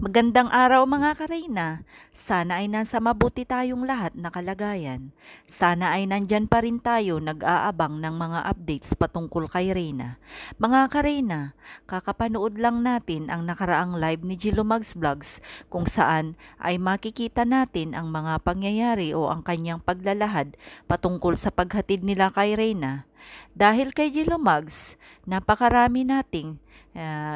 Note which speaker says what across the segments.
Speaker 1: Magandang araw mga kareyna. Sana ay nasa mabuti tayong lahat na kalagayan. Sana ay nandyan pa rin tayo nag-aabang ng mga updates patungkol kay Reyna. Mga kareyna, kakapanood lang natin ang nakaraang live ni Jilumags Vlogs kung saan ay makikita natin ang mga pangyayari o ang kanyang paglalahad patungkol sa paghatid nila kay Reyna. Dahil kay Jilumags, napakarami nating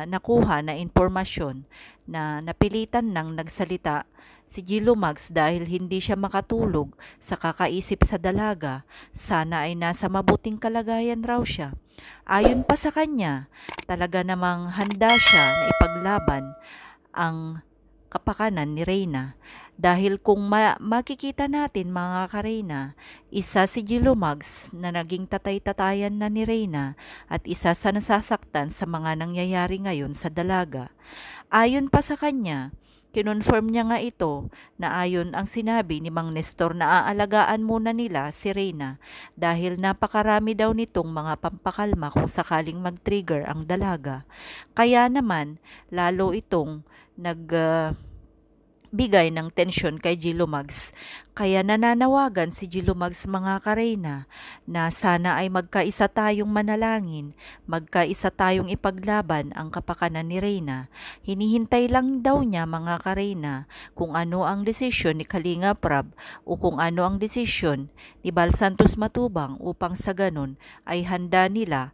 Speaker 1: nakuha na impormasyon na napilitan nang nagsalita si Jilumags dahil hindi siya makatulog sa kakaisip sa dalaga. Sana ay nasa mabuting kalagayan raw siya. Ayon pa sa kanya, talaga namang handa siya na ipaglaban ang kapakanan ni Reyna. Dahil kung makikita natin mga kareyna, isa si Jilumags na naging tatay-tatayan na ni Reyna at isa sa nasasaktan sa mga nangyayari ngayon sa dalaga. Ayon pa sa kanya, kinonfirm niya nga ito na ayon ang sinabi ni Mang Nestor na aalagaan muna nila si Reyna dahil napakarami daw nitong mga pampakalma kung sakaling mag-trigger ang dalaga. Kaya naman, lalo itong bigay ng tensyon kay Jilumags. Kaya nananawagan si Jilumags mga kareyna na sana ay magkaisa tayong manalangin, magkaisa tayong ipaglaban ang kapakanan ni Reyna. Hinihintay lang daw niya mga kareyna kung ano ang desisyon ni Kalinga Prab o kung ano ang desisyon ni Bal Santos Matubang upang sa ganun ay handa nila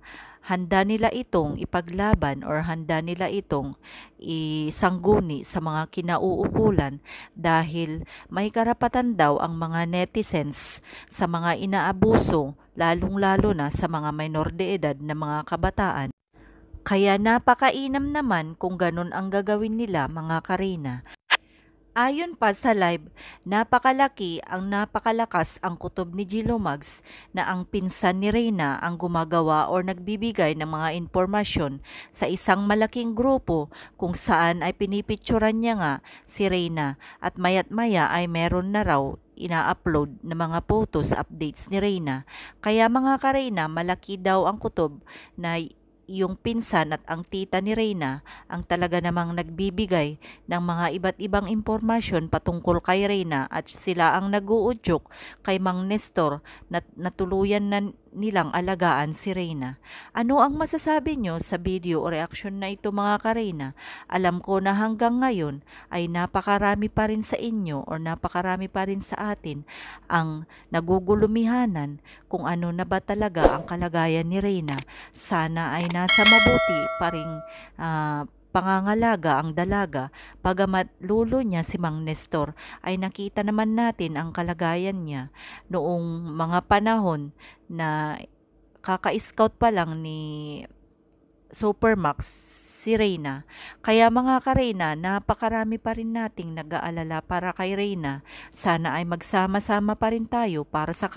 Speaker 1: itong ipaglaban or handa nila itong isangguni sa mga kinauukulan dahil may karapatan daw ang mga netizens sa mga inaabuso lalong-lalo na sa mga minor de edad na mga kabataan. Kaya napakainam naman kung ganun ang gagawin nila mga karina. Ayon pa sa live, napakalakas ang kutob ni Jilumags na ang pinsan ni Reyna ang gumagawa o nagbibigay ng mga impormasyon sa isang malaking grupo kung saan ay pinipicturan niya nga si Reyna at mayat maya ay meron na raw ina-upload na mga photos updates ni Reyna. Kaya mga kareyna, malaki daw ang kutob na yung pinsan at ang tita ni Reyna ang talaga namang nagbibigay ng mga iba't ibang impormasyon patungkol kay Reyna at sila ang nag-uudyok kay Mang Nestor na natuluyan na nilang alagaan si Reyna. Ano ang masasabi nyo sa video o reaksyon na ito mga kareyna? Alam ko na hanggang ngayon ay napakarami pa rin sa inyo o napakarami pa rin sa atin ang nagugulumihanan kung ano na ba talaga ang kalagayan ni Reyna. Sana ay nasa mabuti pa ring pangangalaga ang dalaga, bagamat lulo niya si Mang Nestor ay nakita naman natin ang kalagayan niya noong mga panahon na kaka-scout pa lang ni Supermax si Reyna. Kaya mga kareyna, napakarami pa rin nating nag-aalala para kay Reyna. Sana ay magsama-sama pa rin tayo para sa